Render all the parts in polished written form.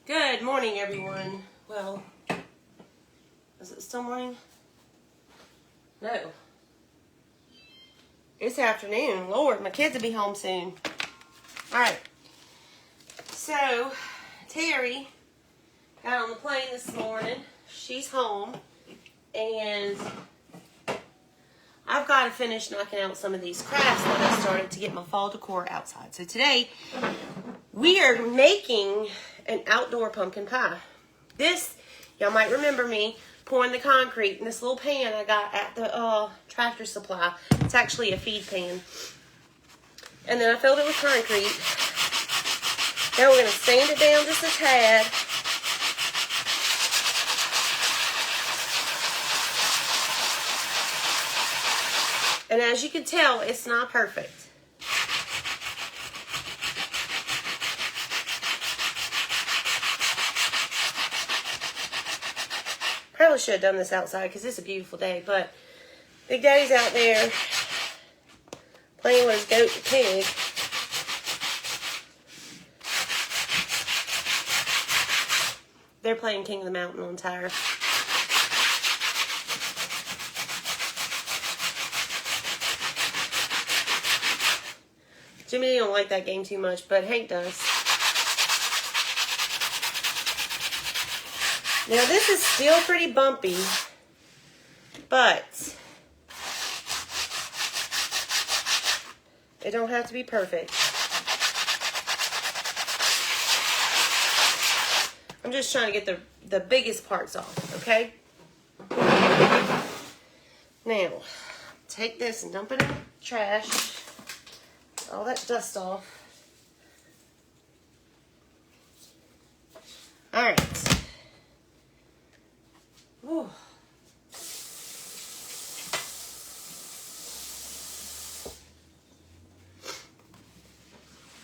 Good morning, everyone. Well, is it still morning? No. It's afternoon. Lord, my kids will be home soon. All right. So, Terry got on the plane this morning. She's home. And I've got to finish knocking out some of these crafts that I started to get my fall decor outside. So today, we are making an outdoor pumpkin pie. This, y'all might remember me pouring the concrete in this little pan I got at the Tractor Supply. It's actually a feed pan. And then I filled it with concrete. Now we're going to sand it down just a tad. And as you can tell, it's not perfect. Probably should have done this outside because it's a beautiful day, but Big Daddy's out there playing with his goat and pig. They're playing King of the Mountain on tire. Jimmy don't like that game too much, but Hank does. Now this is still pretty bumpy, but it don't have to be perfect. I'm just trying to get the biggest parts off, okay? Now, take this and dump it in the trash. All that dust off. All right. Ooh.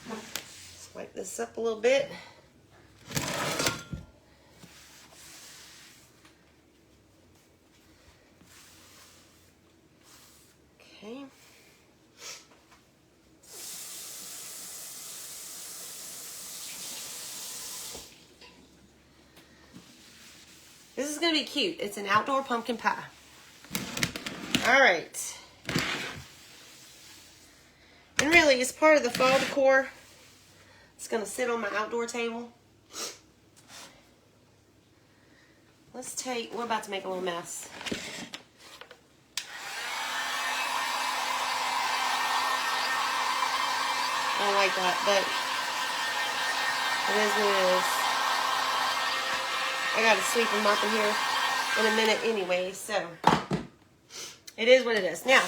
Let's wipe this up a little bit. Okay. This is going to be cute. It's an outdoor pumpkin pie. All right. And really, it's part of the fall decor. It's going to sit on my outdoor table. We're about to make a little mess. I don't like that, but it is what it is. I got to sweep and mop in here in a minute anyway, so it is what it is. Now,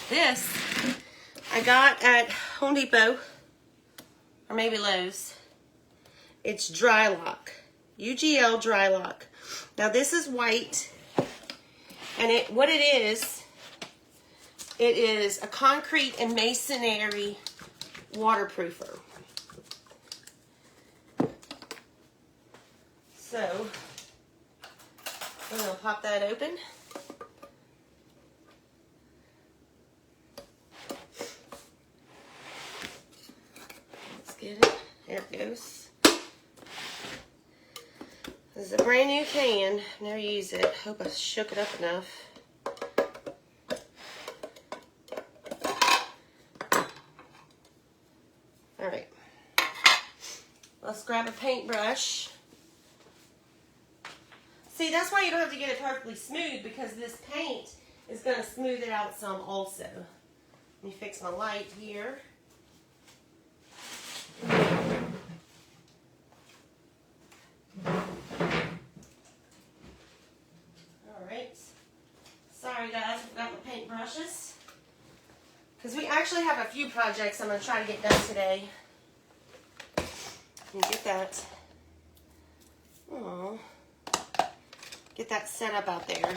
this I got at Home Depot, or maybe Lowe's. It's Dry Lock, UGL Dry Lock. Now this is white, and what it is a concrete and masonry waterproofer. So I'm going to pop that open. Let's get it. There it goes. This is a brand new can. Never used it. Hope I shook it up enough. Alright. Let's grab a paintbrush. See, that's why you don't have to get it perfectly smooth, because this paint is going to smooth it out some also. Let me fix my light here. Alright. Sorry guys, I forgot my paint brushes. Because we actually have a few projects I'm going to try to get done today. Let me get that. Aww. Get that set up out there.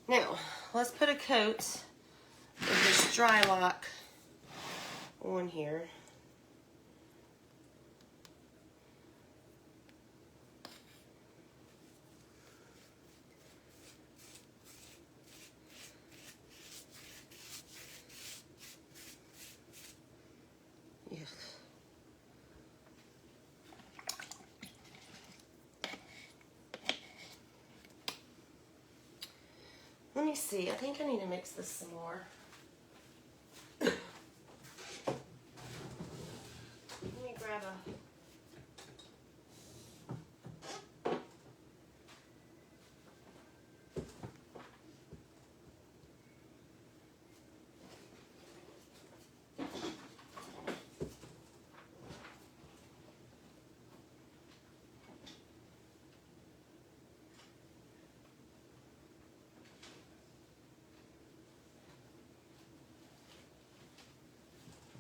Now, let's put a coat of this Dry Lock on here. see. I think I need to mix this some more. Let me grab a...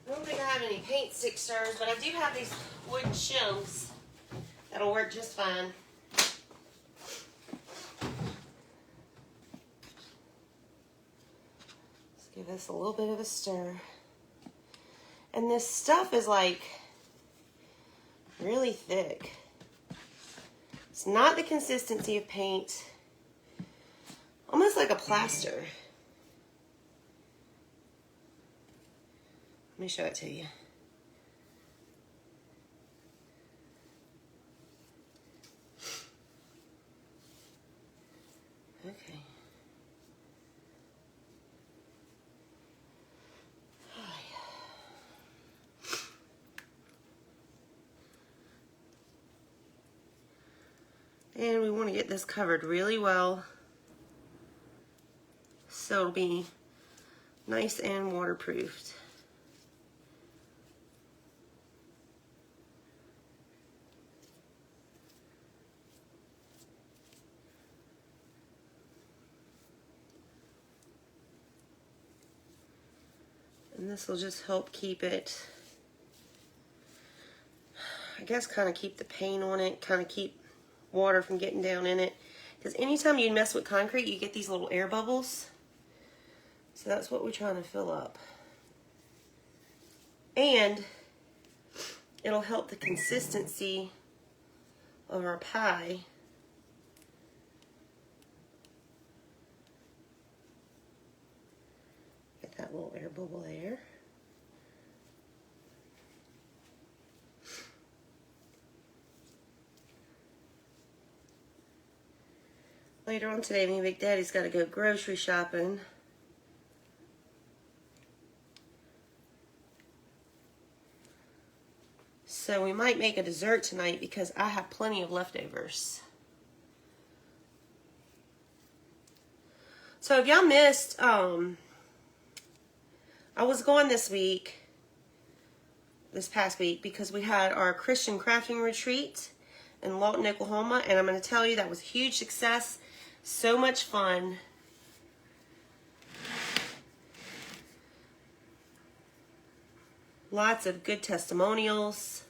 I don't think I have any paint stick stirrers, but I do have these wooden shims that'll work just fine. Let's give this a little bit of a stir. And this stuff is like really thick. It's not the consistency of paint, almost like a plaster. Let me show it to you. Okay. And we want to get this covered really well so it'll be nice and waterproofed. And this will just help keep it, I guess, kind of keep the paint on it, kind of keep water from getting down in it. Because anytime you mess with concrete, you get these little air bubbles. So that's what we're trying to fill up. And it'll help the consistency of our pie. Get that little air bubble there. Later on today, me and Big Daddy's got to go grocery shopping. So we might make a dessert tonight because I have plenty of leftovers. So if y'all missed, I was gone this past week, because we had our Christian crafting retreat in Lawton, Oklahoma, and I'm going to tell you that was a huge success. So much fun. Lots of good testimonials.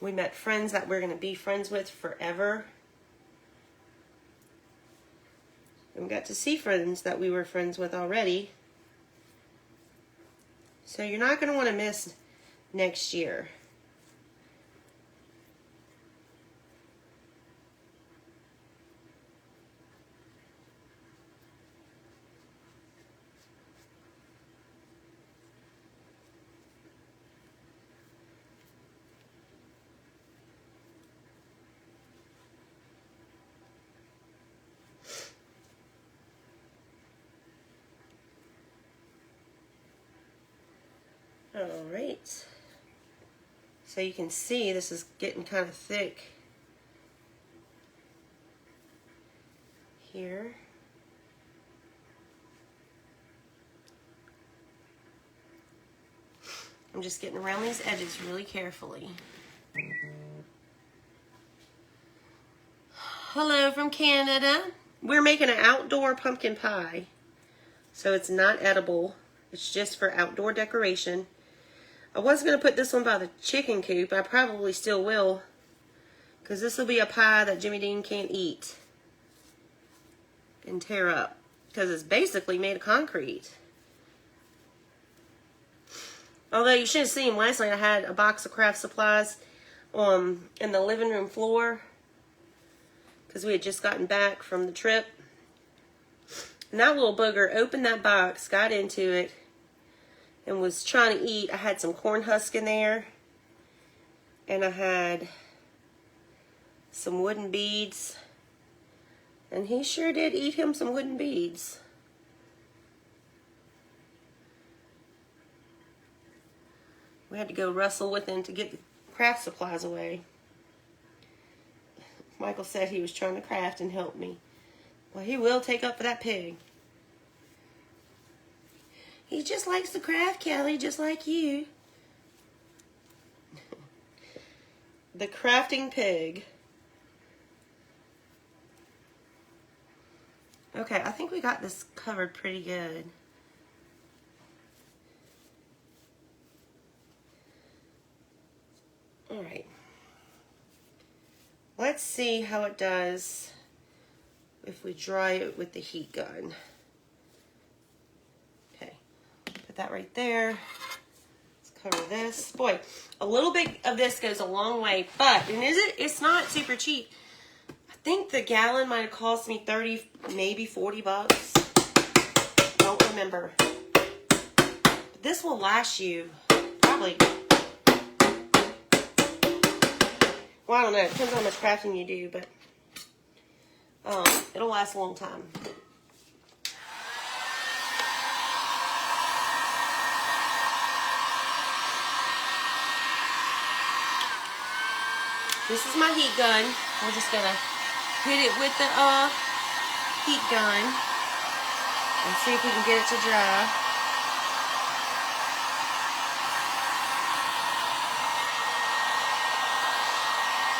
We met friends that we're going to be friends with forever. And we got to see friends that we were friends with already. So you're not going to want to miss next year. Alright, so you can see this is getting kind of thick here. I'm just getting around these edges really carefully. Hello from Canada. We're making an outdoor pumpkin pie, so it's not edible. It's just for outdoor decoration. I was going to put this one by the chicken coop. I probably still will, because this will be a pie that Jimmy Dean can't eat and tear up, because it's basically made of concrete. Although you should have seen last night, I had a box of craft supplies in the living room floor, because we had just gotten back from the trip. And that little booger opened that box, got into it, and was trying to eat. I had some corn husk in there, and I had some wooden beads, and he sure did eat him some wooden beads. We had to go wrestle with him to get the craft supplies away. Michael said he was trying to craft and help me. Well, he will take up for that pig. He just likes to craft, Kelly, just like you. The crafting pig. Okay, I think we got this covered pretty good. All right. Let's see how it does if we dry it with the heat gun. Okay, put that right there. Let's cover this. Boy, a little bit of this goes a long way, but it's not super cheap. I think the gallon might have cost me 30, maybe 40 bucks. Don't remember. But this will last you probably, well, I don't know. It depends on how much crafting you do, but it'll last a long time. This is my heat gun. We're just gonna hit it with the heat gun and see if we can get it to dry.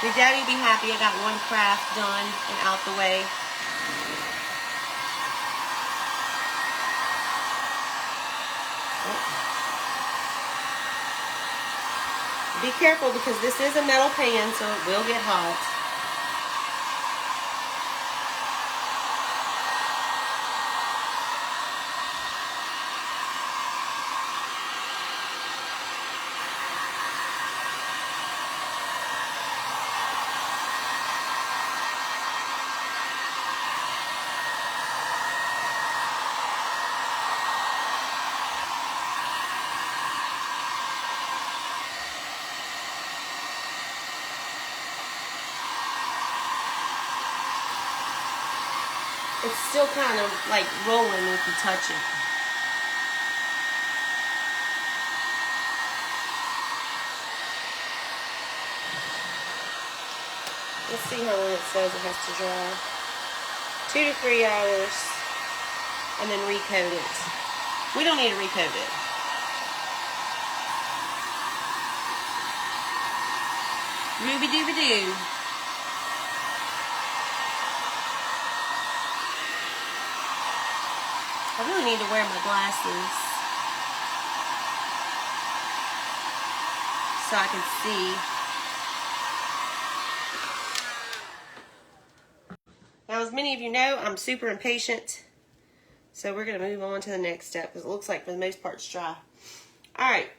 Your daddy'd be happy I got one craft done and out the way. Be careful because this is a metal pan, so it will get hot. It's still kind of like rolling if you touch it. Let's see how long it says it has to dry. 2 to 3 hours. And then recoat it. We don't need to recoat it. Ruby-dooby-doo. I really need to wear my glasses so I can see. Now, as many of you know, I'm super impatient, so we're going to move on to the next step because it looks like for the most part it's dry. All right,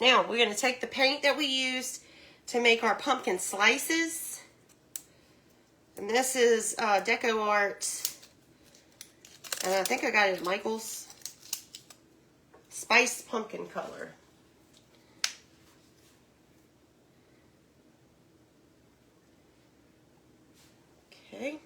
now we're going to take the paint that we used to make our pumpkin slices, and this is Deco Art. And I think I got it at Michael's. Spiced pumpkin color. Okay.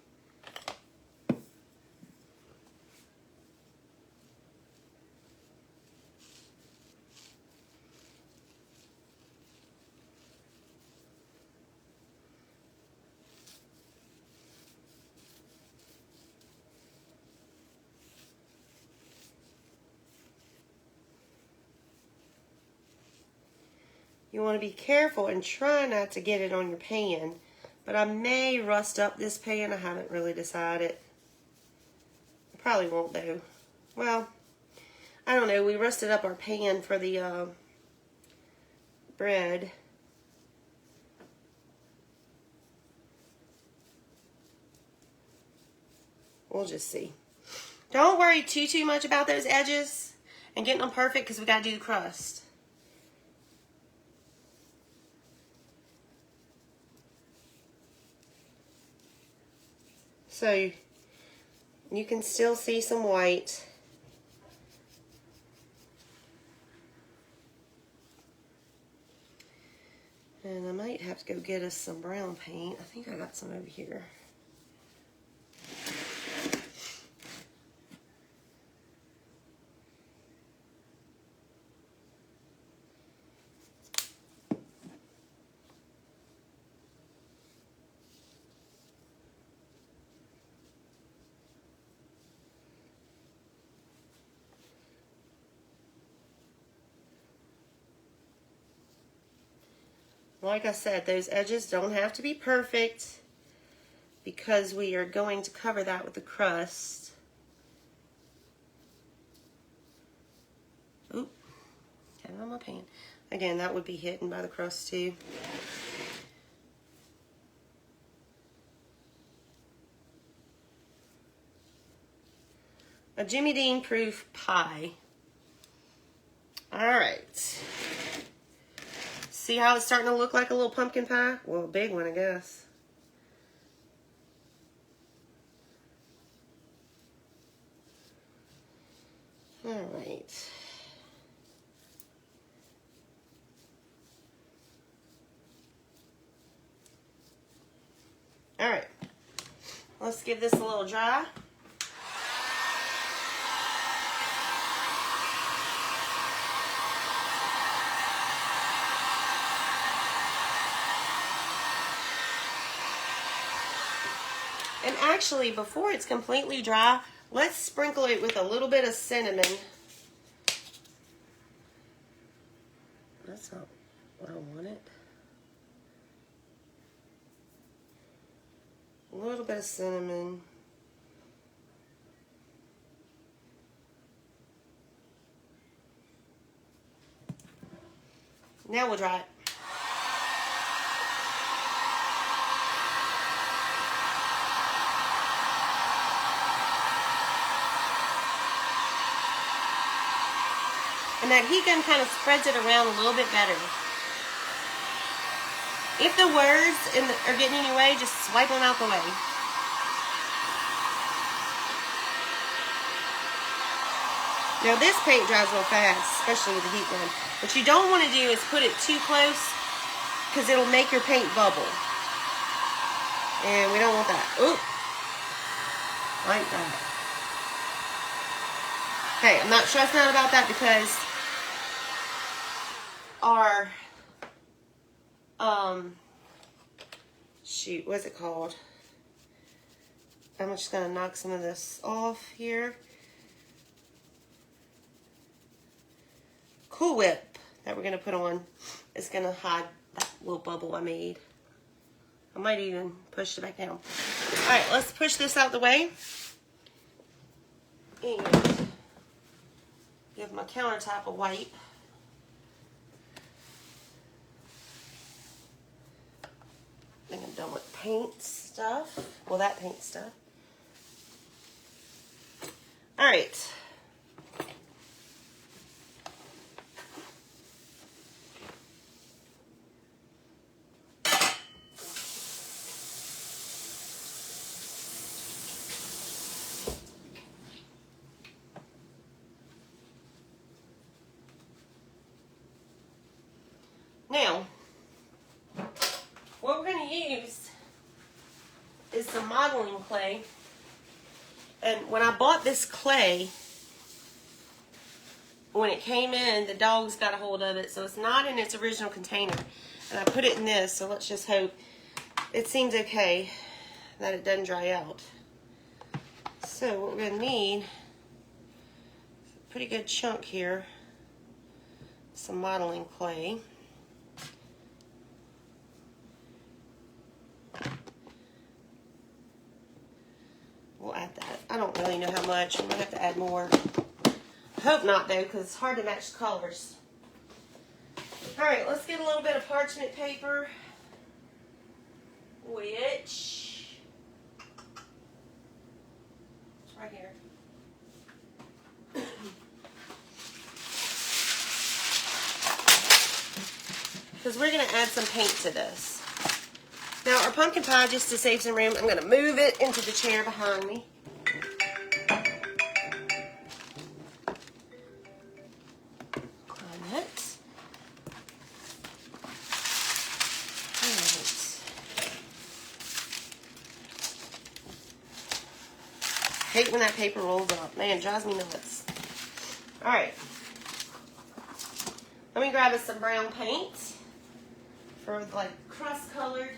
You want to be careful and try not to get it on your pan. But I may rust up this pan. I haven't really decided. I probably won't though. Well, I don't know. We rusted up our pan for the bread. We'll just see. Don't worry too much about those edges and getting them perfect because we got to do the crust. So you can still see some white. And I might have to go get us some brown paint. I think I got some over here. Like I said, those edges don't have to be perfect because we are going to cover that with the crust. Oop, got it on my pan. Again, that would be hidden by the crust too. A Jimmy Dean proof pie. All right. See how it's starting to look like a little pumpkin pie? Well, a big one, I guess. All right. All right. Let's give this a little dry. And actually, before it's completely dry, let's sprinkle it with a little bit of cinnamon. That's not what I wanted. A little bit of cinnamon. Now we'll dry it. And that heat gun kind of spreads it around a little bit better. If the words are getting in your way, just swipe them out the way. Now this paint dries real fast, especially with the heat gun. What you don't want to do is put it too close because it'll make your paint bubble. And we don't want that. Oop. Like that. Okay, I'm not stressing out about that because our, shoot, what's it called? I'm just going to knock some of this off here. Cool Whip that we're going to put on is going to hide that little bubble I made. I might even push it back down. Alright, let's push this out the way. And give my countertop a wipe. I think I'm done with paint stuff. Well, that paint stuff. Alright. Now, what we're going to use is some modeling clay. And when I bought this clay, when it came in, the dogs got a hold of it, so it's not in its original container. And I put it in this, so let's just hope it seems okay that it doesn't dry out. So what we're going to need is a pretty good chunk here, some modeling clay. We'll add that. I don't really know how much. I'm going to have to add more. I hope not, though, because it's hard to match colors. Alright, let's get a little bit of parchment paper, which is right here. Because we're going to add some paint to this. Now, our pumpkin pie, just to save some room, I'm going to move it into the chair behind me. Climb it. Alright. Hate when that paper rolls up. Man, it drives me nuts. Alright. Let me grab us some brown paint for like crust colored.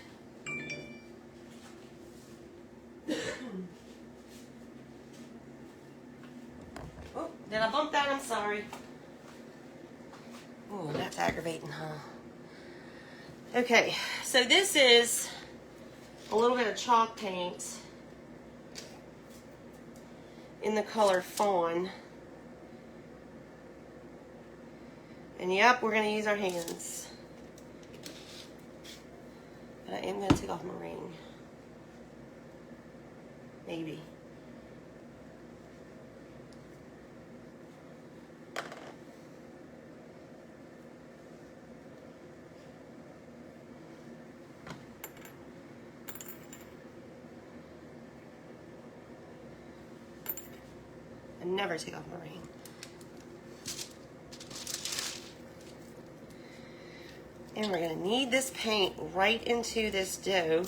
Oh, did I bump that? I'm sorry. Oh, that's aggravating, huh? Okay, so this is a little bit of chalk paint in the color Fawn. And yep, we're going to use our hands. But I am going to take off my ring. Maybe. I never take off my ring. And we're going to knead this paint right into this dough.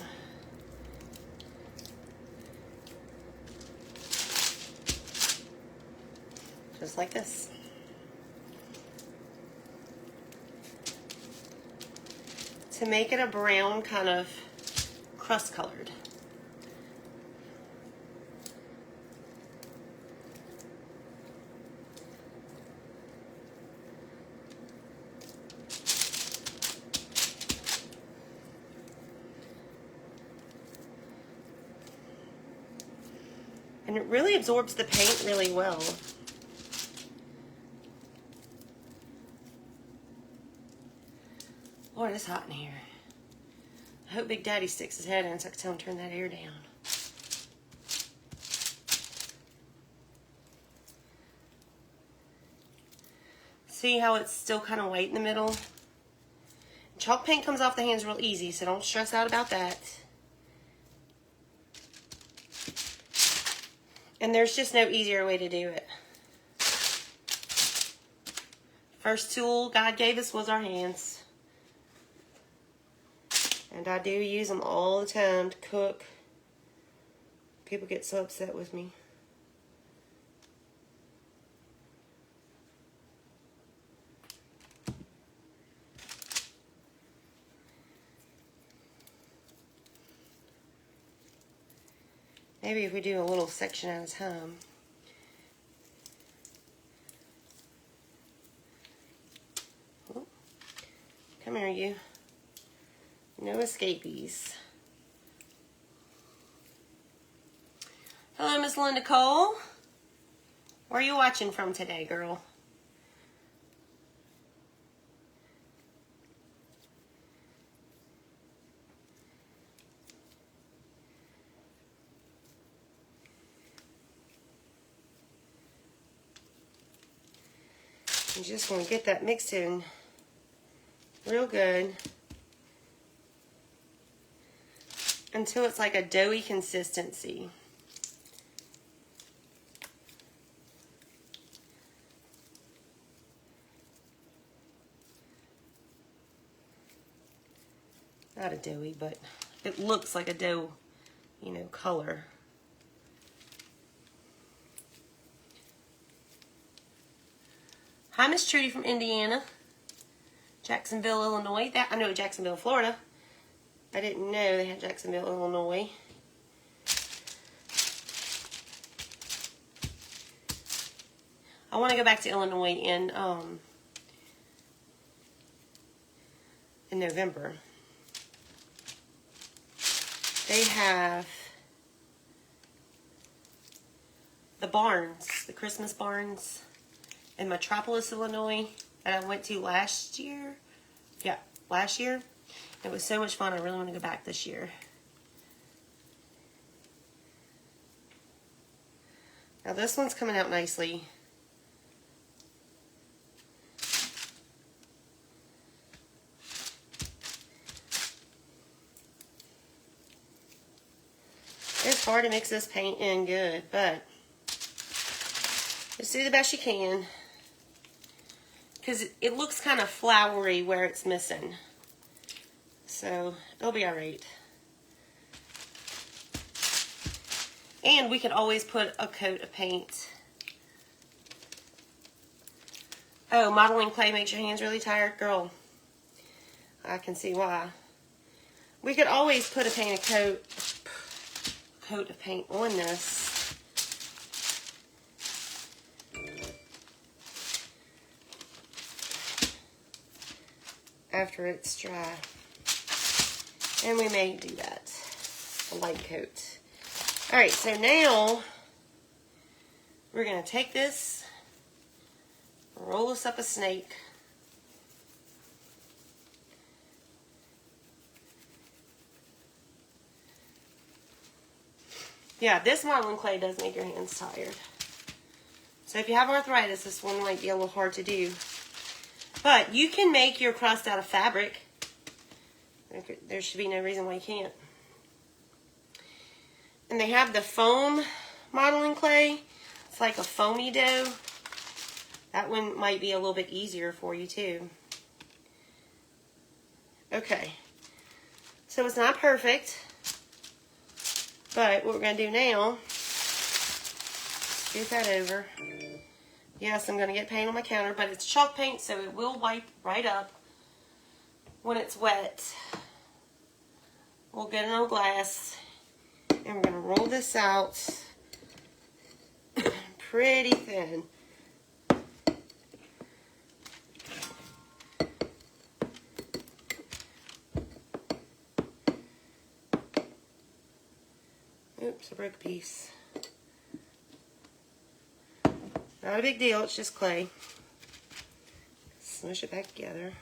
Just like this. To make it a brown kind of crust colored. And it really absorbs the paint really well. Lord, it's hot in here. I hope Big Daddy sticks his head in so I can tell him to turn that air down. See how it's still kind of white in the middle? Chalk paint comes off the hands real easy, so don't stress out about that. And there's just no easier way to do it. First tool God gave us was our hands. And I do use them all the time to cook. People get so upset with me. Maybe if we do a little section at a time. Oh, come here, you. No escapees. Hello, Miss Linda Cole. Where are you watching from today, girl? I'm just going to get that mixed in real good until it's like a doughy consistency. Not a doughy, but it looks like a dough, you know, color. Hi, Miss Trudy from Indiana. Jacksonville, Illinois. I know Jacksonville, Florida. I didn't know they had Jacksonville, Illinois. I want to go back to Illinois in November. They have the barns, the Christmas barns in Metropolis, Illinois that I went to last year. Yeah, last year. It was so much fun. I really want to go back this year. Now this one's coming out nicely. It's hard to mix this paint in good, but just do the best you can. Because it looks kind of flowery where it's missing. So it'll be alright. And we could always put a coat of paint. Oh, modeling clay makes your hands really tired? Girl, I can see why. We could always put a coat of paint on this. After it's dry. And we may do that. A light coat. Alright, so now we're going to take this, roll this up a snake. Yeah, this modeling clay does make your hands tired. So if you have arthritis, this one might be a little hard to do. But you can make your crust out of fabric. There should be no reason why you can't. And they have the foam modeling clay. It's like a foamy dough. That one might be a little bit easier for you too. Okay. So it's not perfect. But what we're going to do now, scoot that over. Yes, I'm going to get paint on my counter, but it's chalk paint, so it will wipe right up when it's wet. We'll get an old glass, and we're going to roll this out pretty thin. Oops, I broke a piece. Not a big deal, it's just clay. Smush it back together.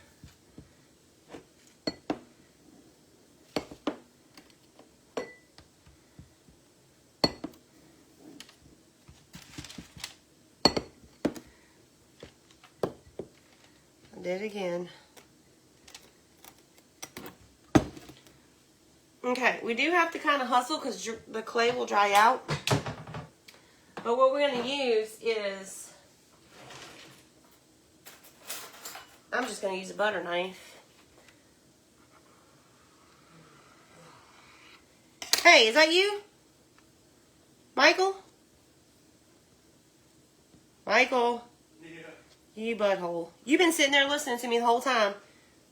I did it again. Okay, we do have to kind of hustle because the clay will dry out. But what we're going to use is, I'm just going to use a butter knife. Hey, is that you? Michael? Michael? Yeah. You butthole. You've been sitting there listening to me the whole time.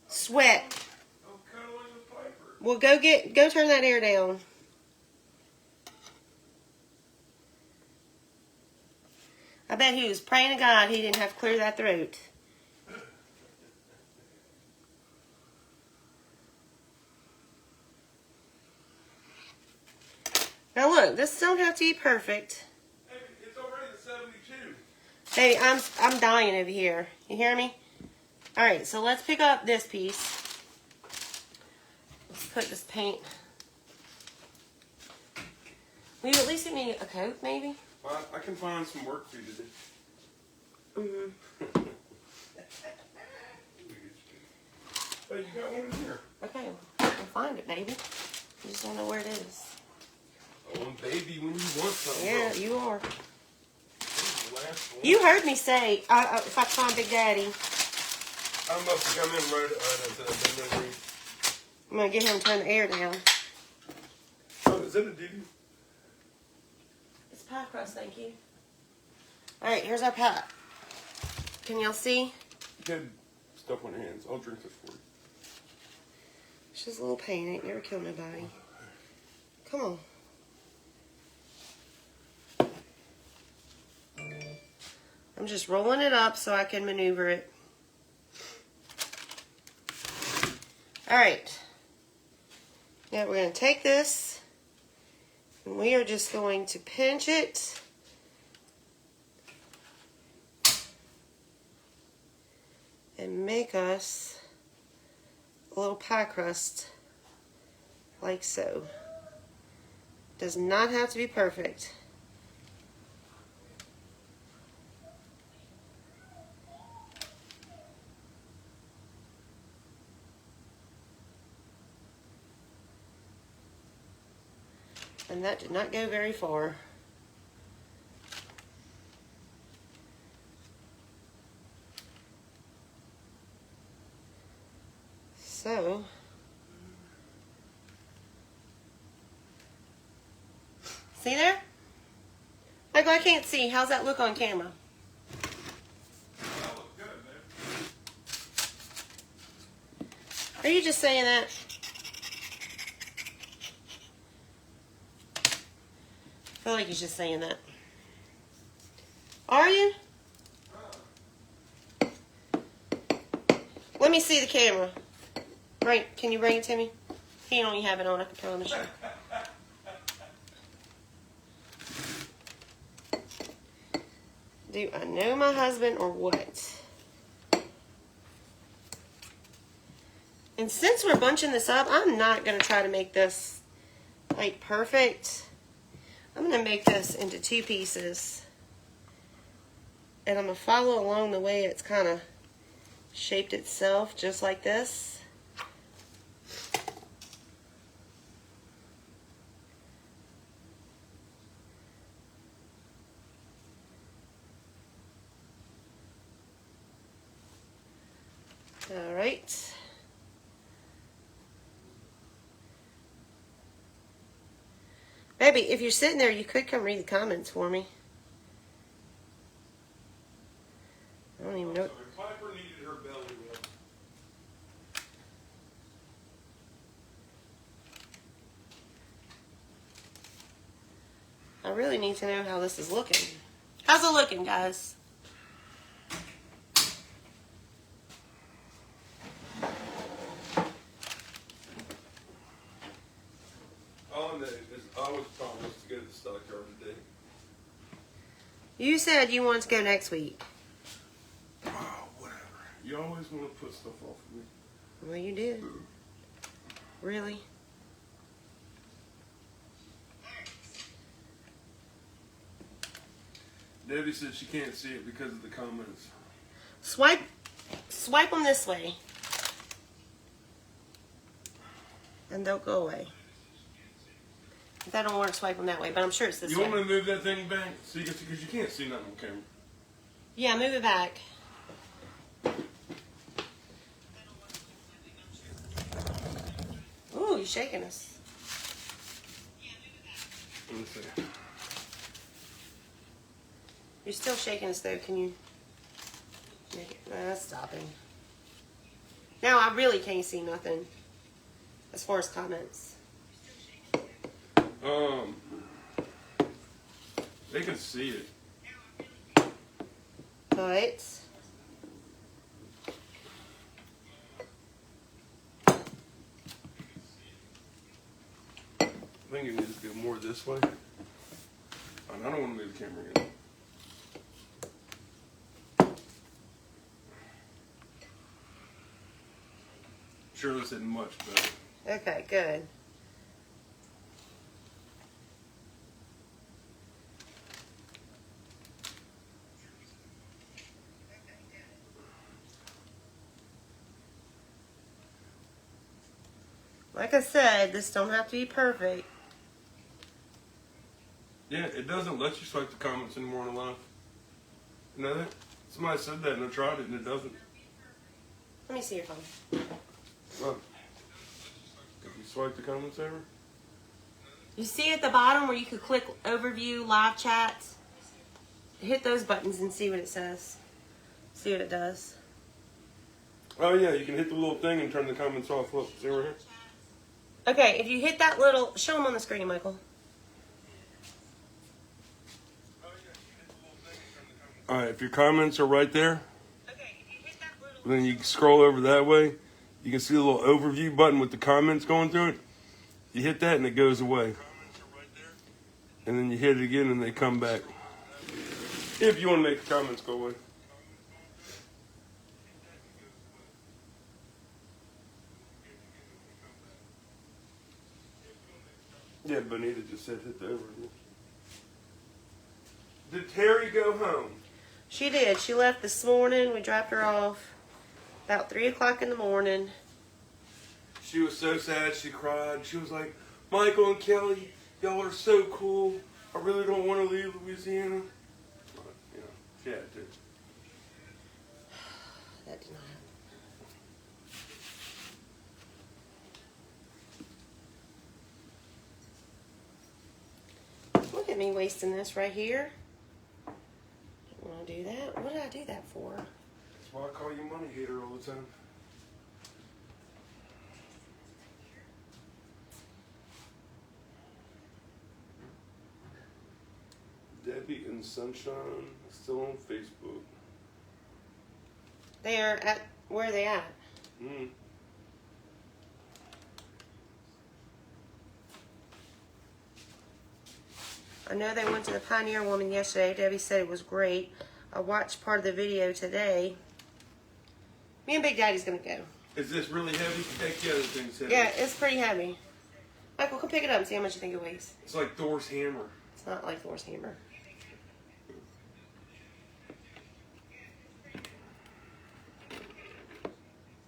Sweat. I'm cuddling with Piper. Well, go turn that air down. I bet he was praying to God he didn't have to clear that throat. Now look, this don't have to be perfect. Hey, it's already the 72. Hey, I'm dying over here. You hear me? All right, so let's pick up this piece. Let's put this paint. Will you at least give me a coat, maybe? Well, I can find some work for you to do. Mm-hmm. Hey, you got one in here. Okay, we'll find it, baby. I just don't know where it is. Oh, baby, when you want something. Yeah, you are. This is the last one. You heard me say, if I find Big Daddy, I'm about to come in right at the memory. I'm going to get him to turn the air down. Oh, is that a dude? It's pie crust, thank you. Alright, here's our pie. Can y'all see? You had stuff on your hands. I'll drink this for you. It's just a little pain. Ain't never killed nobody. Come on. I'm just rolling it up so I can maneuver it. Alright. Now we're going to take this and we are just going to pinch it. And make us a little pie crust like so. Does not have to be perfect. And that did not go very far. So, see there? Michael, I can't see. How's that look on camera? That looks good, man. Are you just saying that? I feel like he's just saying that. Are you? Let me see the camera. Right, can you bring it to me? He don't even have it on, I can promise you. Do I know my husband or what? And since we're bunching this up, I'm not going to try to make this like perfect. I'm going to make this into 2 pieces. And I'm going to follow along the way it's kind of shaped itself, just like this. All right. Baby, if you're sitting there, you could come read the comments for me. I don't even know. Piper needed her belly rub. I really need to know how this is looking. How's it looking, guys? All I know is I was promised to go to the stockyard today. You said you wanted to go next week. Oh, whatever. You always want to put stuff off of me. Well, you did. Really? Debbie said she can't see it because of the comments. Swipe them this way. And they'll go away. If that don't work, swipe them that way. But I'm sure it's this You way. want me to move that thing back? So you because you can't see nothing on camera. Yeah, move it back. Ooh, you're shaking us. Let me see. You're still shaking us though. Can you make it? That's stopping. Now I really can't see nothing as far as comments. They can see it. But I think it needs to go more this way. And I don't want to move the camera again. Sure, this isn't much better. okay, good. Like I said, this don't have to be perfect. Yeah, it doesn't let you swipe the comments anymore in life. You know that? Somebody said that and I tried it and it doesn't. Let me see your phone. Well, if you swipe the comments over? You see at the bottom where you could click overview live chats? Hit those buttons and see what it says. See what it does. Oh yeah, you can hit the little thing and turn the comments off. Look, see right here? Okay, if you hit that little, show them on the screen, Michael. Alright, if your comments are right there, then you scroll over that way. You can see the little overview button with the comments going through it. You hit that and it goes away. And then you hit it again and they come back. If you want to make the comments go away. Yeah, Bonita just said hit the overview. Did Terry go home? She did. She left this morning. We dropped her off about 3 o'clock in the morning. She was so sad, she cried. She was like, Michael and Kelly, y'all are so cool. I really don't want to leave Louisiana. But, you know, she had to. That did not happen. Look at me wasting this right here. I want to do that. What did I do that for? That's why I call you money hater all the time. Debbie and Sunshine still on Facebook. They're at, where are they at? I know they went to the Pioneer Woman yesterday. Debbie said it was great. I watched part of the video today. Me and Big Daddy's going to go. Is this really heavy? Heck yeah, the thing's heavy. Yeah, it's pretty heavy. Michael, come pick it up and see how much you think it weighs. It's like Thor's hammer. It's not like Thor's hammer.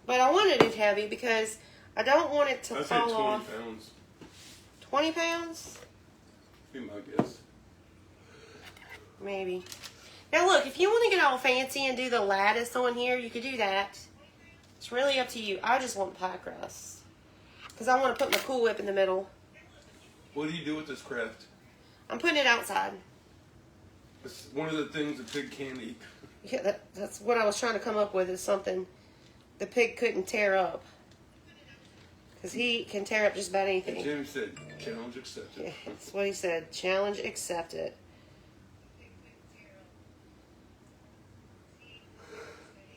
But I wanted it heavy because I don't want it to fall off. I'd say 20 pounds. 20 pounds? Be my guess. Maybe. Now look, if you want to get all fancy and do the lattice on here, you could do that. It's really up to you. I just want pie crust. Because I want to put my Cool Whip in the middle. What do you do with this craft? I'm putting it outside. It's one of the things a pig can't eat. Yeah, that's what I was trying to come up with, is something the pig couldn't tear up. Because he can tear up just about anything. And Jim said, challenge accepted. Yeah, that's what he said. Challenge accepted.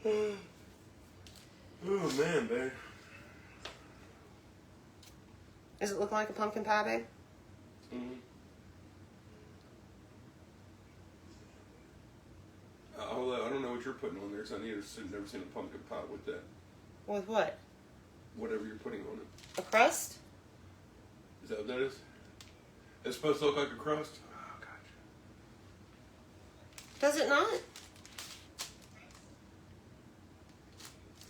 Oh, man, babe. Does it look like a pumpkin pie, babe? Mm-hmm. I don't know what you're putting on there, so I need to never seen a pumpkin pie with that. With what? Whatever you're putting on it. A crust? Is that what that is? It's supposed to look like a crust? Oh, gotcha. Does it not?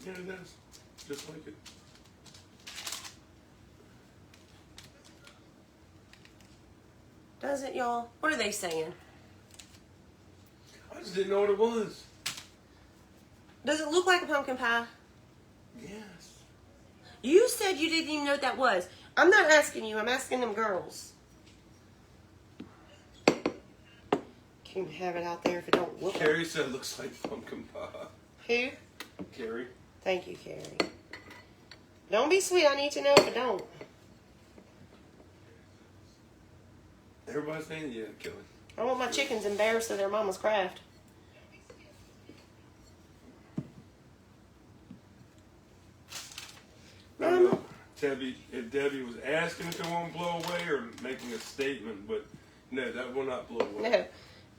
Yeah, it does. Just like it. Does it, y'all? What are they saying? I just didn't know what it was. Does it look like a pumpkin pie? Yes. You said you didn't even know what that was. I'm not asking you. I'm asking them girls. Can't have it out there if it don't look Carrie said it looks like pumpkin pie. Who? Carrie. Thank you, Carrie. Don't be sweet. I need to know if it don't. Everybody's saying, yeah, Kelly. I want my chickens embarrassed of their mama's craft. I don't know if Debbie was asking if it won't blow away or making a statement, but no, that will not blow away. No,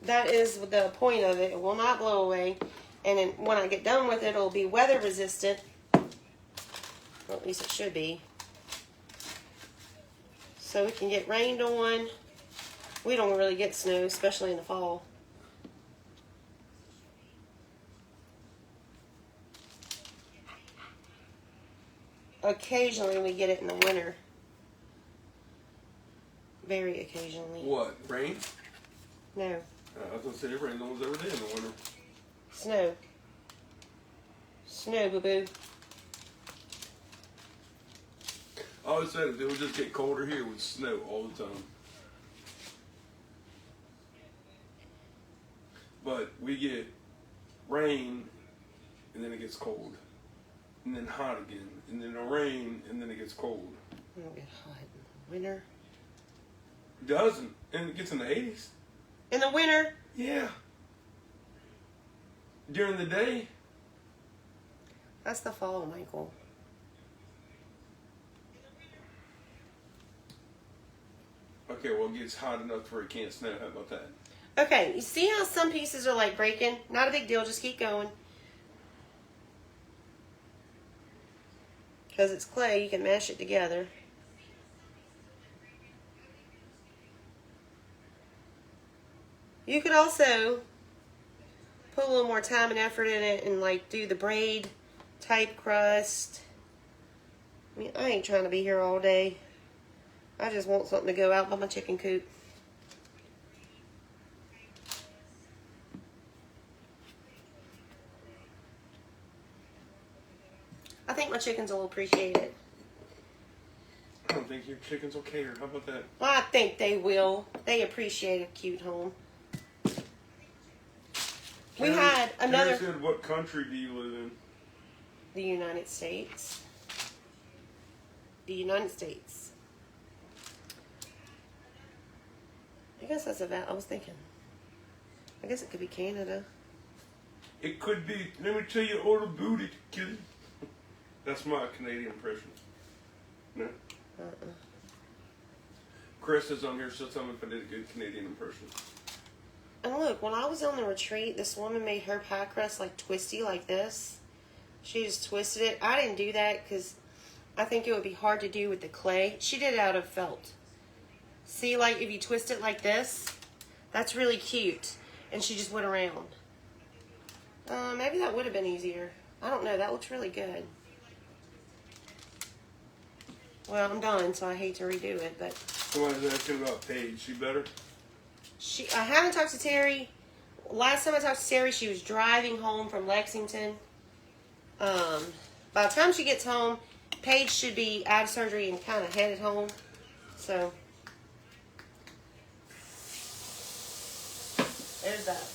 that is the point of it. It will not blow away. And then when I get done with it, it'll be weather resistant. Well, at least it should be. So it can get rained on. We don't really get snow, especially in the fall. Occasionally we get it in the winter. Very occasionally. What? Rain? No. I was going to say it rains almost every day in the winter. Snow. Snow, boo-boo. I always said if it would just get colder here, it would snow all the time. But we get rain, and then it gets cold. And then hot again. And then it'll rain, and then it gets cold. It'll get hot in the winter. It doesn't. And it gets in the 80s. In the winter? Yeah. During the day. That's the fall, Michael. Okay, well, it gets hot enough where it can't snow. How about that? Okay, you see how some pieces are like breaking? Not a big deal, just keep going. Because it's clay, you can mash it together. You could also put a little more time and effort in it and like do the braid type crust. I mean, I ain't trying to be here all day. I just want something to go out by my chicken coop. I think my chickens will appreciate it. I don't think your chickens will care. How about that? Well, I think they will. They appreciate a cute home. We had another... Carrie said, what country do you live in? The United States. The United States. I guess that's about... I was thinking. I guess it could be Canada. It could be. Let me tell you all about it, kid. That's my Canadian impression. No? Chris is on here, so tell me if I did a good Canadian impression. And look, when I was on the retreat, this woman made her pie crust like twisty like this. She just twisted it. I didn't do that because I think it would be hard to do with the clay. She did it out of felt. See, like if you twist it like this, that's really cute. And she just went around. Maybe that would have been easier. I don't know. That looks really good. Well, I'm done, so I hate to redo it, but Somebody's asking about Paige. She better? I haven't talked to Terry. Last time I talked to Terry, she was driving home from Lexington. By the time she gets home, Paige should be out of surgery and kind of headed home. So, there's that.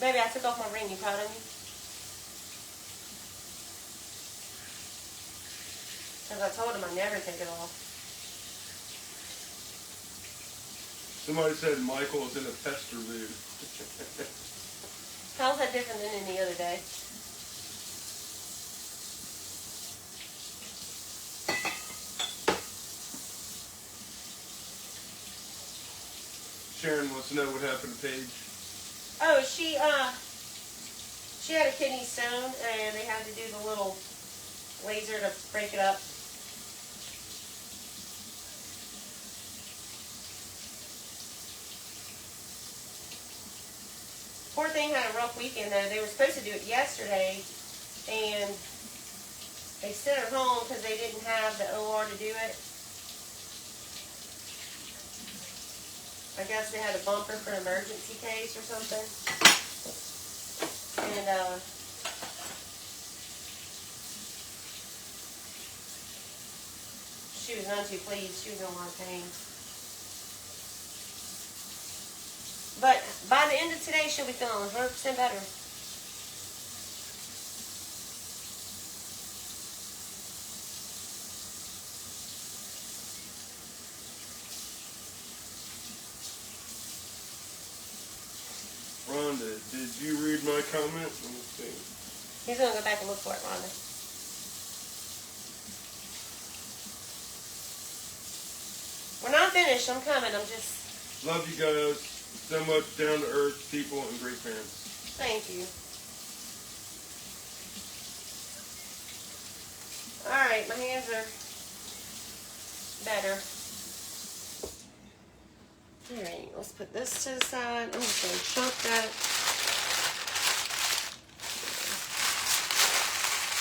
Baby, I took off my ring. You proud of me? Because I told him I never take it off. Somebody said Michael was in a pester mood. How's that different than any other day? Sharon wants to know what happened to Paige. Oh, she had a kidney stone, and they had to do the little laser to break it up. Poor thing had a rough weekend, though. They were supposed to do it yesterday, and they sent her home because they didn't have the OR to do it. I guess they had a bumper for an emergency case or something. And, she was none too pleased. She was in a lot of pain. But by the end of today, she'll be feeling 100% better. Rhonda, did you read my comment? Let me see. He's going to go back and look for it, Rhonda. We're not finished. I'm coming. I'm just... Love you guys. So much down-to-earth people and great parents. Thank you. Alright, my hands are better. Alright, let's put this to the side. I'm just going to chunk that.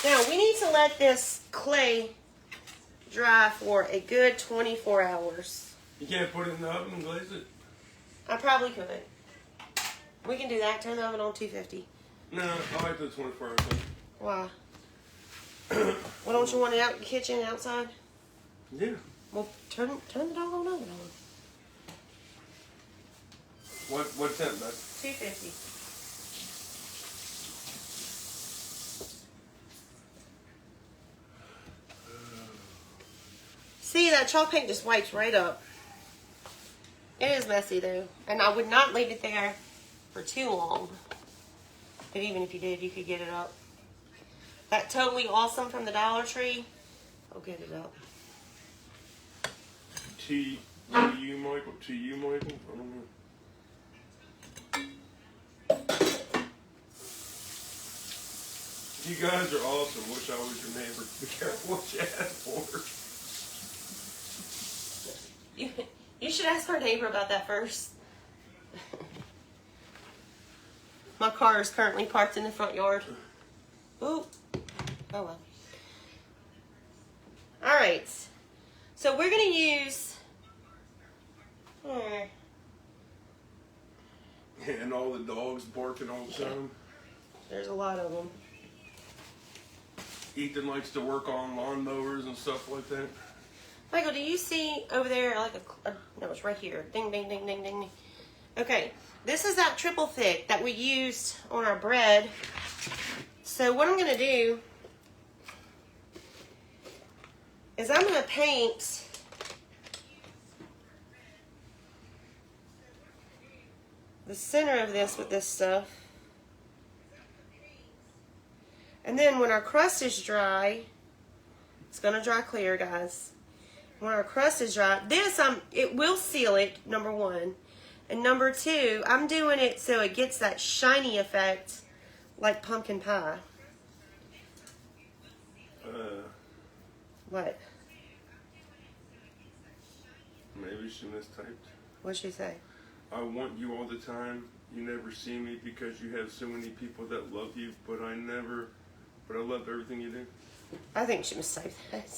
Now, we need to let this clay dry for a good 24 hours. You can't put it in the oven and glaze it? I probably could. We can do that. Turn the oven on 250. No, I like the 24-hour thing. Why? Well, don't you want it out in the kitchen outside? Yeah. Well, turn the doggone oven on. What's that, bud? 250. See, that chalk paint just wipes right up. It is messy though, and I would not leave it there for too long. But even if you did, you could get it up. That Totally Awesome from the Dollar Tree, I'll get it up. To you, Michael. To you, Michael. I don't know. You guys are awesome. Wish I was your neighbor. Be careful what you ask for. You should ask our neighbor about that first. My car is currently parked in the front yard. Ooh. Oh well. Alright. So we're going to use... And all the dogs barking all the time. There's a lot of them. Ethan likes to work on lawnmowers and stuff like that. Michael, do you see over there like no, it's right here. Ding, ding, ding, ding, ding. Okay, this is that triple thick that we used on our bread. So what I'm going to do is I'm going to paint the center of this with this stuff. And then when our crust is dry, it's going to dry clear, guys. When our crust is dry, it will seal it, number one. And number two, I'm doing it so it gets that shiny effect like pumpkin pie. What? Maybe she mistyped. What'd she say? I want you all the time. You never see me because you have so many people that love you, but I love everything you do. I think she mistyped that.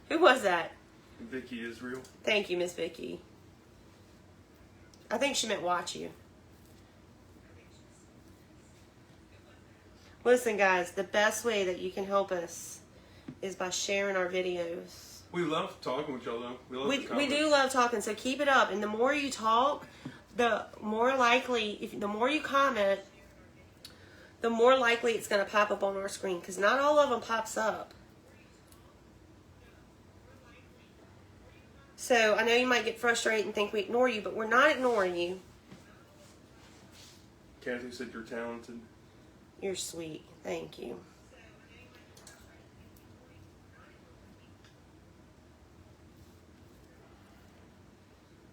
Who was that? Vicky Israel. Thank you, Miss Vicky. I think she meant watch you. Listen, guys, the best way that you can help us is by sharing our videos. We love talking with y'all, though. We do love talking, so keep it up. And the more you talk, the more likely, the more you comment, the more likely it's going to pop up on our screen. Because not all of them pops up. So I know you might get frustrated and think we ignore you, but we're not ignoring you. Kathy said you're talented. You're sweet. Thank you.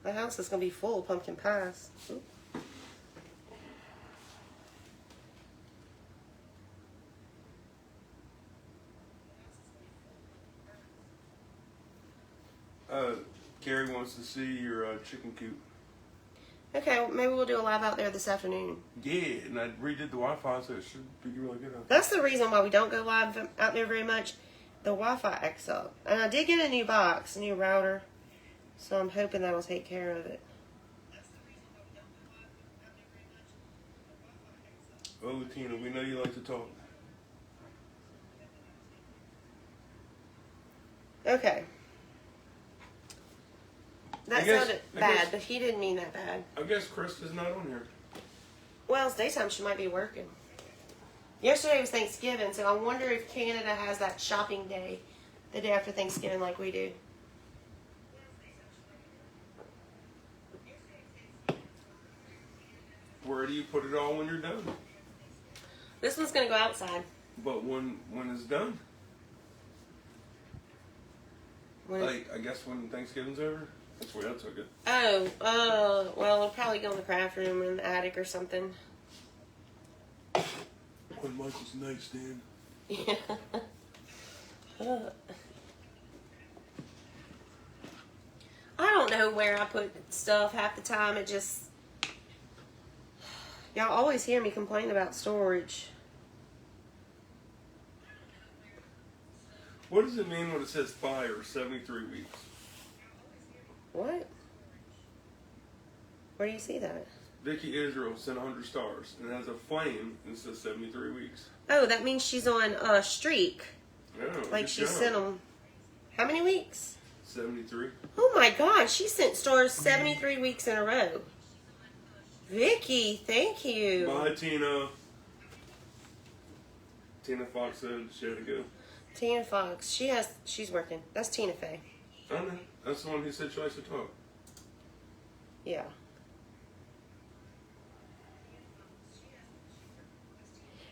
My house is going to be full of pumpkin pies. Ooh. Carrie wants to see your chicken coop. Okay, well, maybe we'll do a live out there this afternoon. Yeah, and I redid the Wi-Fi, so it should be really good. That's the reason why we don't go live out there very much. The Wi-Fi acts up. And I did get a new box, a new router. So I'm hoping that'll take care of it. Oh, Tina, we know you like to talk. Okay. That sounded I bad, guess- but he didn't mean that bad. I guess Krista's not on here. Well, it's daytime. She might be working. Yesterday was Thanksgiving, so I wonder if Canada has that shopping day the day after Thanksgiving like we do. Where do you put it all when you're done? This one's going to go outside. But when it's done? When Like, I guess when Thanksgiving's over? That's where I took it. well, it'll probably go in the craft room or in the attic or something. On Michael's nightstand. Yeah. I don't know where I put stuff half the time. It just... Y'all always hear me complain about storage. What does it mean when it says fire 73 weeks? What? Where do you see that? Vicky Israel sent 100 stars and it has a flame and it says 73 weeks. Oh, that means she's on a streak. Yeah, Like good she job. sent them. How many weeks? 73. Oh my gosh, she sent stars 73 weeks in a row. Vicky, thank you. Bye, Tina. Tina Fox said she had to go. Tina Fox, she's working. That's Tina Fey. I don't know. That's the one who said she likes to talk. Yeah.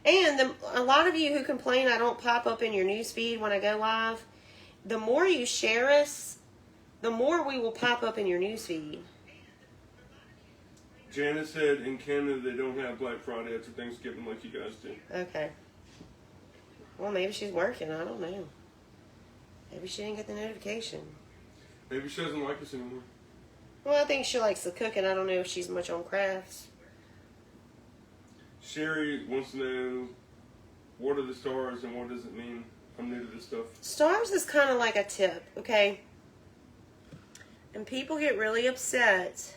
And a lot of you who complain I don't pop up in your newsfeed when I go live, the more you share us, the more we will pop up in your newsfeed. Janice said in Canada they don't have Black Friday after Thanksgiving like you guys do. Okay. Well, maybe she's working. I don't know. Maybe she didn't get the notification. Maybe she doesn't like us anymore. Well, I think she likes the cooking. I don't know if she's much on crafts. Sherry wants to know, what are the stars and what does it mean? I'm new to this stuff. Stars is kind of like a tip, okay? And people get really upset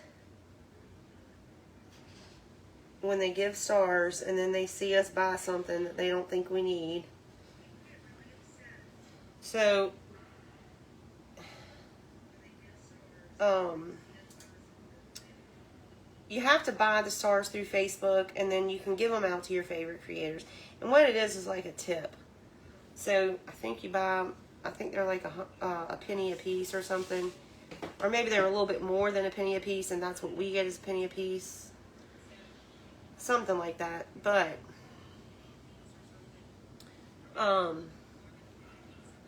when they give stars and then they see us buy something that they don't think we need. So, you have to buy the stars through Facebook and then you can give them out to your favorite creators. And what it is like a tip. So, I think you buy, I think they're like a penny a piece or something. Or maybe they're a little bit more than a penny a piece and that's what we get is a penny a piece. something like that. But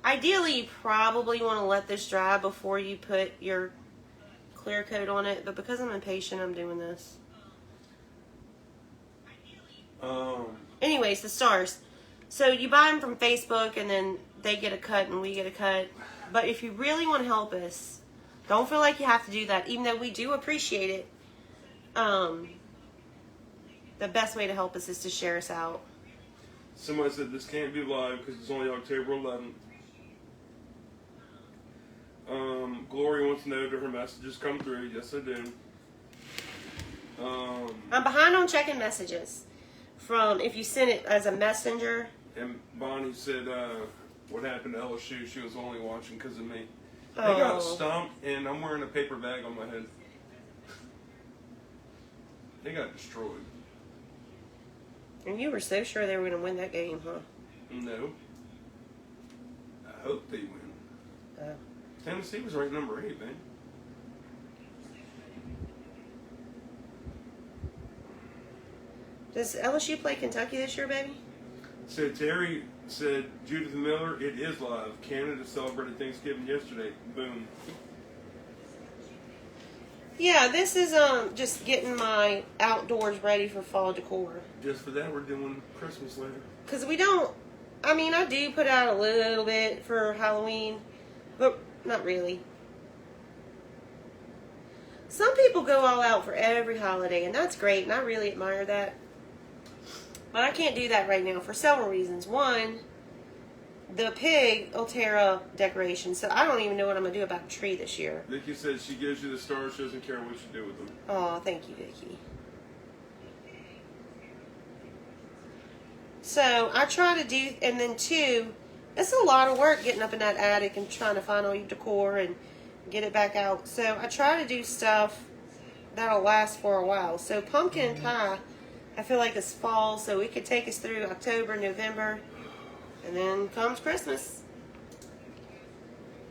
ideally, you probably want to let this dry before you put your clear coat on it. But because I'm impatient, I'm doing this. Anyways, the stars. So you buy them from Facebook, and then they get a cut and we get a cut. But if you really want to help us, don't feel like you have to do that, even though we do appreciate it. The best way to help us is to share us out. Somebody said this can't be live because it's only October 11th. Glory wants to know, do her messages come through? Yes, I do. I'm behind on checking messages from if you send it as a messenger. And Bonnie said, what happened to LSU? She was only watching because of me. They got stomped, and I'm wearing a paper bag on my head. They got destroyed. And you were so sure they were going to win that game, huh? No. I hope they win. Tennessee was ranked number 8, man. Does LSU play Kentucky this year, baby? So Terry said, Judith Miller, it is live. Canada celebrated Thanksgiving yesterday. Boom. Yeah, this is just getting my outdoors ready for fall decor. Just for that, we're doing Christmas later. Because we don't, I mean, I do put out a little bit for Halloween, but not really. Some people go all out for every holiday, and that's great, and I really admire that. But I can't do that right now for several reasons. One, the pig will tear up decorations, so I don't even know what I'm going to do about a tree this year. Vicky said she gives you the stars, she doesn't care what you do with them. Oh, thank you, Vicky. So I try to do, and then two, it's a lot of work getting up in that attic and trying to find all your decor and get it back out. So I try to do stuff that'll last for a while. So pumpkin pie, I feel like it's fall, so it could take us through October, November, and then comes Christmas.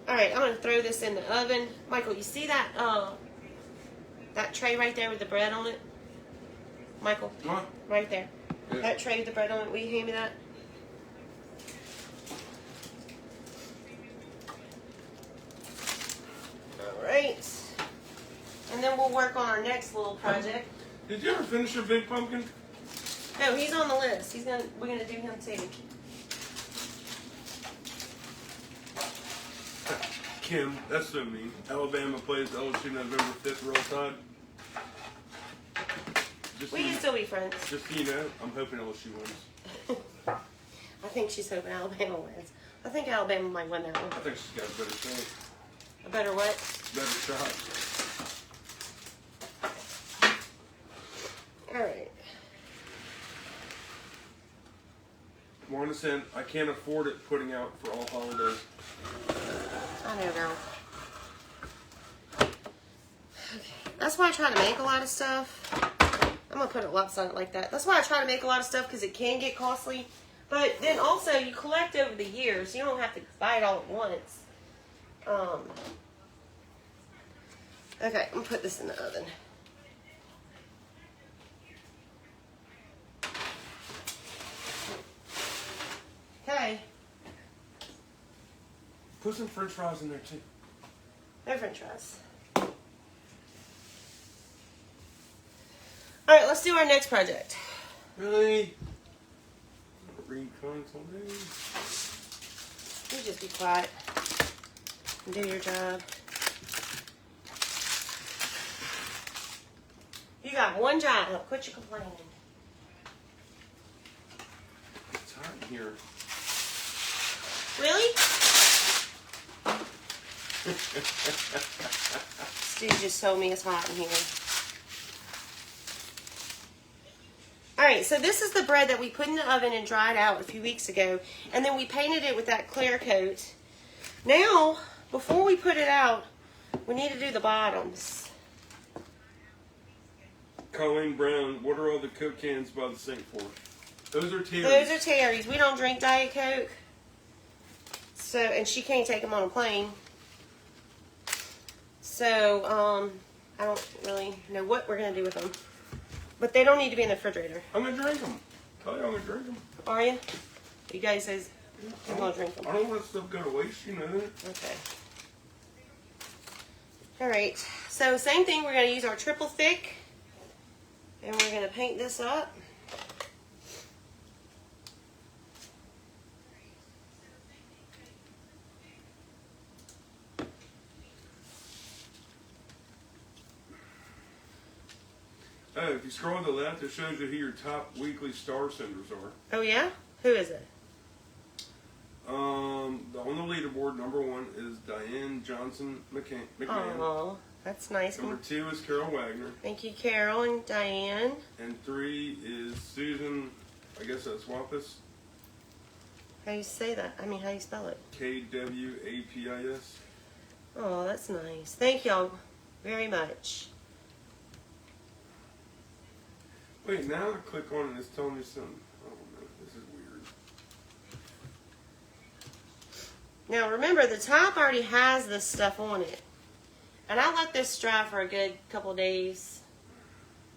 All right, I'm going to throw this in the oven. Michael, you see that that tray right there with the bread on it? Michael, What? right there. Yeah. That tray with the bread on it, will you hand me that? All right. And then we'll work on our next little project. Did you ever finish your big pumpkin? No, he's on the list. We're gonna do him too. Kim, that's so mean. Alabama plays LSU November 5th, Roll Tide. Just We can still be friends. Just so you know, I'm hoping LSU wins. I think she's hoping Alabama wins. I think Alabama might win that one. I think she's got a better chance. A better what? Better shot. All right. Wanda said, I can't afford it putting out for all holidays. I know, girl. Okay. That's why I try to make a lot of stuff. I'm going to put it lopsided like that. That's why I try to make a lot of stuff, because it can get costly. But then also, you collect over the years. You don't have to buy it all at once. Okay, I'm going to put this in the oven. Okay. Put some french fries in there too. No french fries. Alright, let's do our next project. Really? Read comments all day. You just be quiet and do your job. You got one job. Quit your complaining. It's hot in here. Really? Stu just told me it's hot in here. Alright, so this is the bread that we put in the oven and dried out a few weeks ago. And then we painted it with that clear coat. Now, before we put it out, we need to do the bottoms. Colleen Brown, what are all the Coke cans by the sink for? Those are Terry's. Those are Terry's. We don't drink Diet Coke. So, and she can't take them on a plane. So, I don't really know what we're going to do with them. But they don't need to be in the refrigerator. I'm gonna drink them. Tell you I'm gonna drink them. Are you? You guys says I'm gonna drink them. I don't want stuff to go to waste, you know that. Okay. Alright, so same thing, we're going to use our triple thick, and we're going to paint this up. Oh, if you scroll to the left, it shows you who your top weekly star senders are. Oh yeah? Who is it? On the leaderboard, number 1 is Diane Johnson McMahon. Oh, that's nice. Number 2 is Carol Wagner. Thank you, Carol and Diane. And 3 is Susan, I guess that's Wampus. How do you say that? I mean, how do you spell it? Kwapis. Oh, that's nice. Thank y'all very much. Wait, now I click on it and it's telling me something. I don't know. This is weird. Now remember, the top already has this stuff on it. And I let this dry for a good couple days.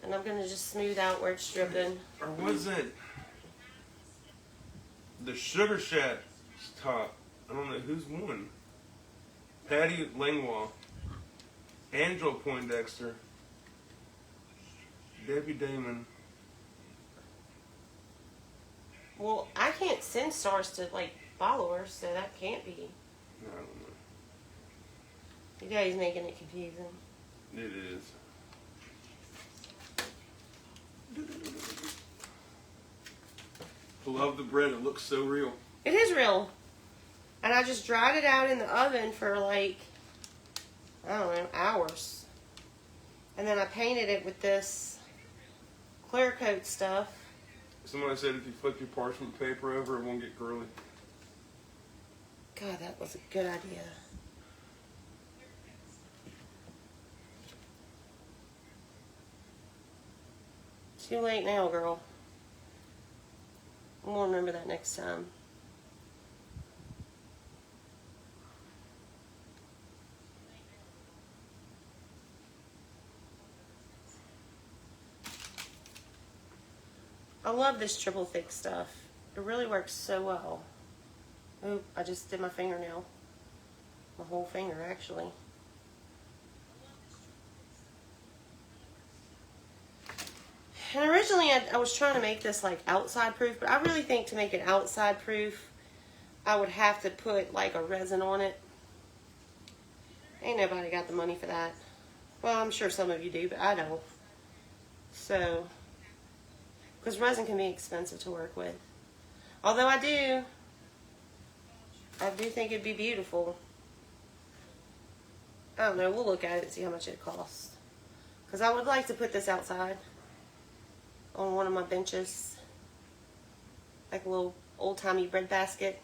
And I'm going to just smooth out where it's dripping. Or was it the Sugar Shack's top? I don't know who's won. Patty Langlois, Angela Poindexter, Debbie Damon. Well, I can't send stars to, like, followers, so that can't be. No, I don't know. You guys making it confusing. It is. I love the bread. It looks so real. It is real. And I just dried it out in the oven for, like, I don't know, hours. And then I painted it with this clear coat stuff. Somebody said if you flip your parchment paper over, it won't get curly. God, that was a good idea. Too late now, girl. I'm gonna remember that next time. I love this triple thick stuff. It really works so well. Oh, I just did my fingernail. My whole finger, actually. And originally I was trying to make this like outside proof, but I really think to make it outside proof, I would have to put like a resin on it. Ain't nobody got the money for that. Well, I'm sure some of you do, but I don't. So, because resin can be expensive to work with. Although I do think it'd be beautiful. I don't know, we'll look at it and see how much it costs. Because I would like to put this outside on one of my benches. Like a little old-timey bread basket.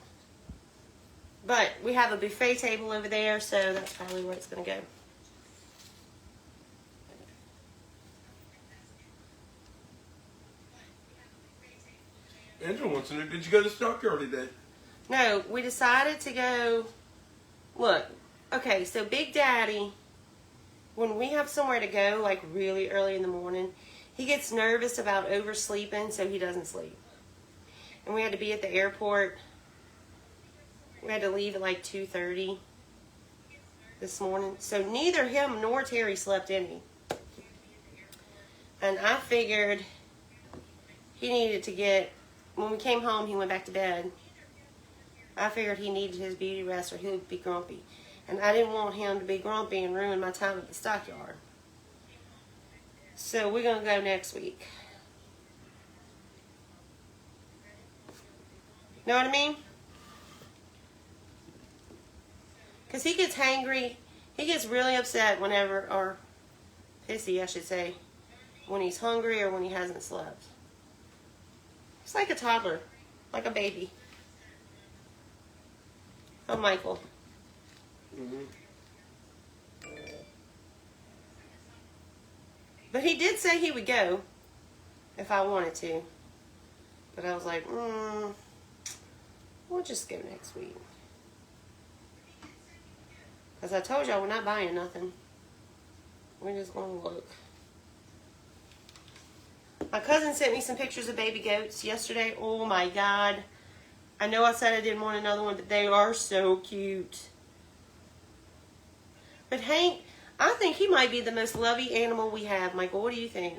But we have a buffet table over there, so that's probably where it's going to go. Angela wants to know, did you go to the stockyard today? No, we decided to go, look, okay, so Big Daddy, when we have somewhere to go, like really early in the morning, he gets nervous about oversleeping, so he doesn't sleep. And we had to be at the airport. We had to leave at like 2:30 this morning. So neither him nor Terry slept any. And I figured he needed to get, when we came home, he went back to bed. I figured he needed his beauty rest or he would be grumpy. And I didn't want him to be grumpy and ruin my time at the stockyard. So we're going to go next week. Know what I mean? Because he gets hangry. He gets really upset whenever, or pissy I should say, when he's hungry or when he hasn't slept. It's like a toddler, like a baby. Oh, Michael. Mm-hmm. But he did say he would go if I wanted to. But I was like, we'll just go next week. As I told y'all, we're not buying nothing. We're just going to look. My cousin sent me some pictures of baby goats yesterday. Oh my God. I know I said I didn't want another one, but they are so cute. But Hank, I think he might be the most lovey animal we have. Michael, what do you think?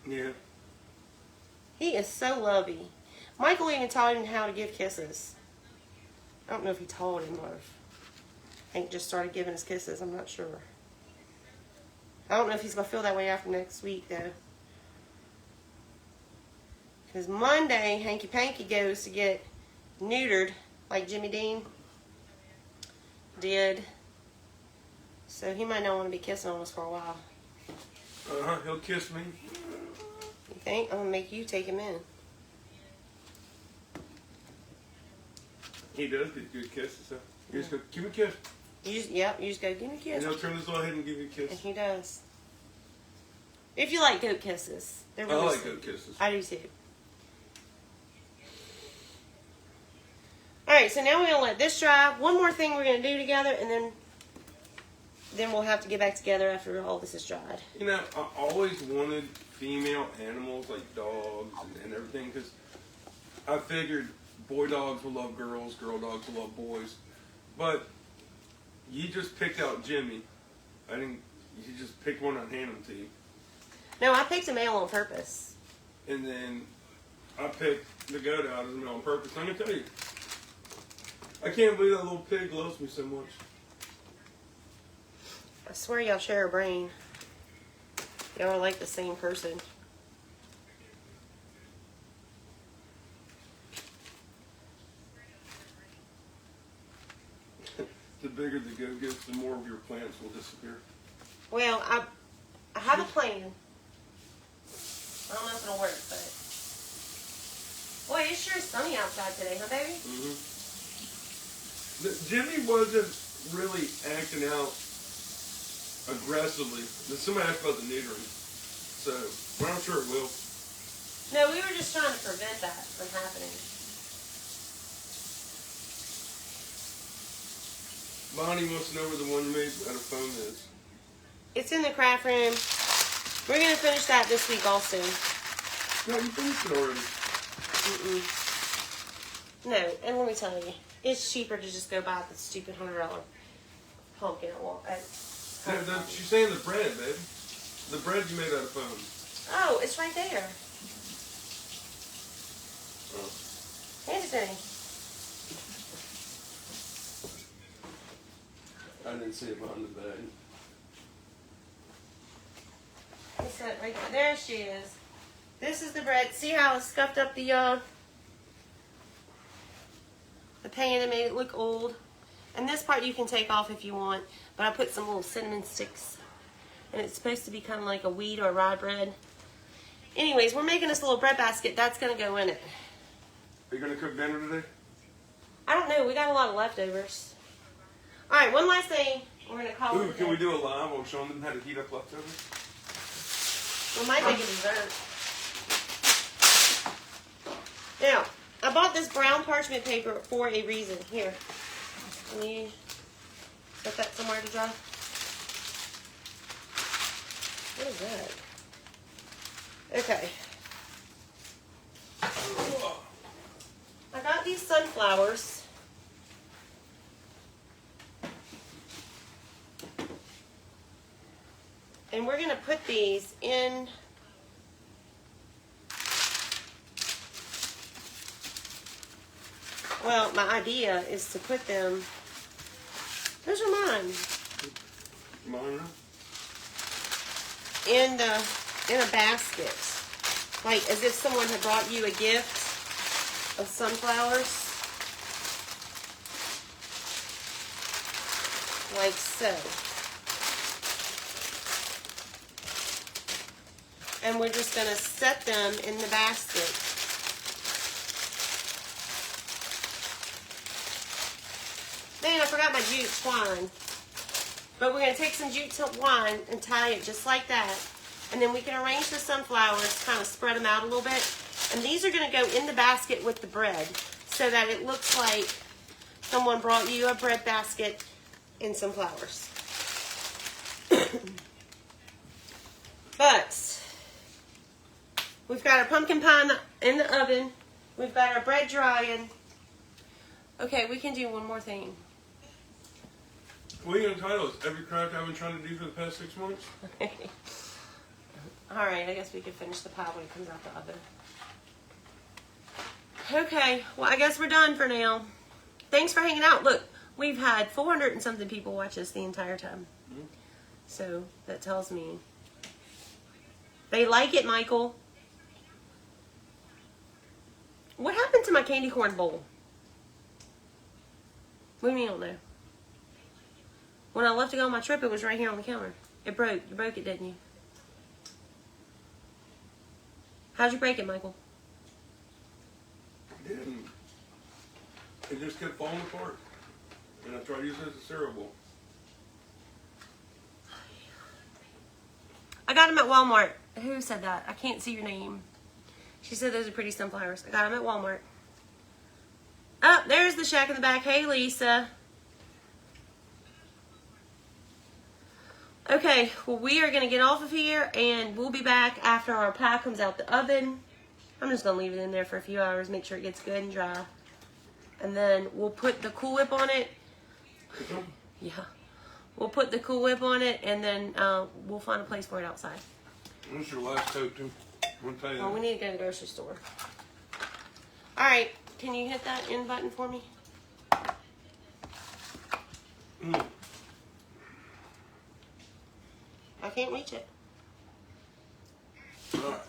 Yeah. He is so lovey. Michael even taught him how to give kisses. I don't know if he taught him or if Hank just started giving us kisses. I'm not sure. I don't know if he's going to feel that way after next week, though. Because Monday, Hanky Panky goes to get neutered, like Jimmy Dean did. So he might not want to be kissing on us for a while. He'll kiss me. You think? I'm going to make you take him in. He does get good kisses, huh? You just go, give me a kiss. You just go, give me a kiss. And he'll turn his little head and give you a kiss. And he does. If you like goat kisses. They're really I like sweet. goat kisses. I do too. Alright, so now we're going to let this dry. One more thing we're going to do together, and then we'll have to get back together after all this is dried. You know, I always wanted female animals like dogs and everything because I figured boy dogs will love girls, girl dogs will love boys. But you just picked out Jimmy. You just picked one and handed him to you. No, I picked a male on purpose. And then I picked the goat out as a male on purpose. I'm going to tell you, I can't believe that little pig loves me so much. I swear y'all share a brain. Y'all are like the same person. The bigger the goat gets, the more of your plants will disappear. Well, I have a plan. I don't know if it'll work, but... Boy, it's sure sunny outside today, huh, baby? Mm-hmm. Jimmy wasn't really acting out aggressively. Somebody asked about the neutering. So, but I'm sure it will. No, we were just trying to prevent that from happening. Bonnie wants to know where the one you made out of foam is. It's in the craft room. We're going to finish that this week also. No, you finished it already. No, and let me tell you, it's cheaper to just go buy the stupid $100 pumpkin at Walmart. She's saying the bread, baby. The bread you made out of foam. Oh, it's right there. Oh. Hand it to me. I didn't see it behind the bag. It's that right there. There she is. This is the bread. See how it scuffed up the pan and made it look old? And this part you can take off if you want, but I put some little cinnamon sticks. And it's supposed to be kind of like a wheat or rye bread. Anyways, we're making this little bread basket. That's going to go in it. Are you going to cook dinner today? I don't know. We got a lot of leftovers. All right, one last thing. We're going to call it. Can we do a live on showing them how to heat up leftovers? We might make a dessert. Now, I bought this brown parchment paper for a reason. Here. Can you set that somewhere to dry? What is that? Okay. I got these sunflowers. And we're going to put these in well, my idea is to put them, those are mine, Mine? in a basket. Like as if someone had brought you a gift of sunflowers. Like so. And we're just going to set them in the basket. Man, I forgot my jute twine. But we're going to take some jute twine and tie it just like that. And then we can arrange the sunflowers, kind of spread them out a little bit. And these are going to go in the basket with the bread so that it looks like someone brought you a bread basket and some flowers. But We've got our pumpkin pie in the oven. We've got our bread drying. Okay, we can do one more thing. What are you going to title this? Every craft I've been trying to do for the past 6 months? All right, I guess we could finish the pie when it comes out the oven. Okay, well, I guess we're done for now. Thanks for hanging out. Look, we've had 400 and something people watch us the entire time. So that tells me they like it, Michael. What happened to my candy corn bowl? What do you mean you don't know? When I left to go on my trip, it was right here on the counter. It broke. You broke it, didn't you? How'd you break it, Michael? I didn't. It just kept falling apart. And I tried using it as a cereal bowl. I got them at Walmart. Who said that? I can't see your name. She said those are pretty sunflowers. I got them at Walmart. Oh, there's the shack in the back. Hey, Lisa. Okay, well, we are going to get off of here, and we'll be back after our pie comes out the oven. I'm just going to leave it in there for a few hours, make sure it gets good and dry. And then we'll put the Cool Whip on it. Yeah. We'll put the Cool Whip on it, and then we'll find a place for it outside. What's your last coat, too? I'm going to tell you Well, we need to go to the grocery store. All right. Can you hit that end button for me? I can't reach it. All right.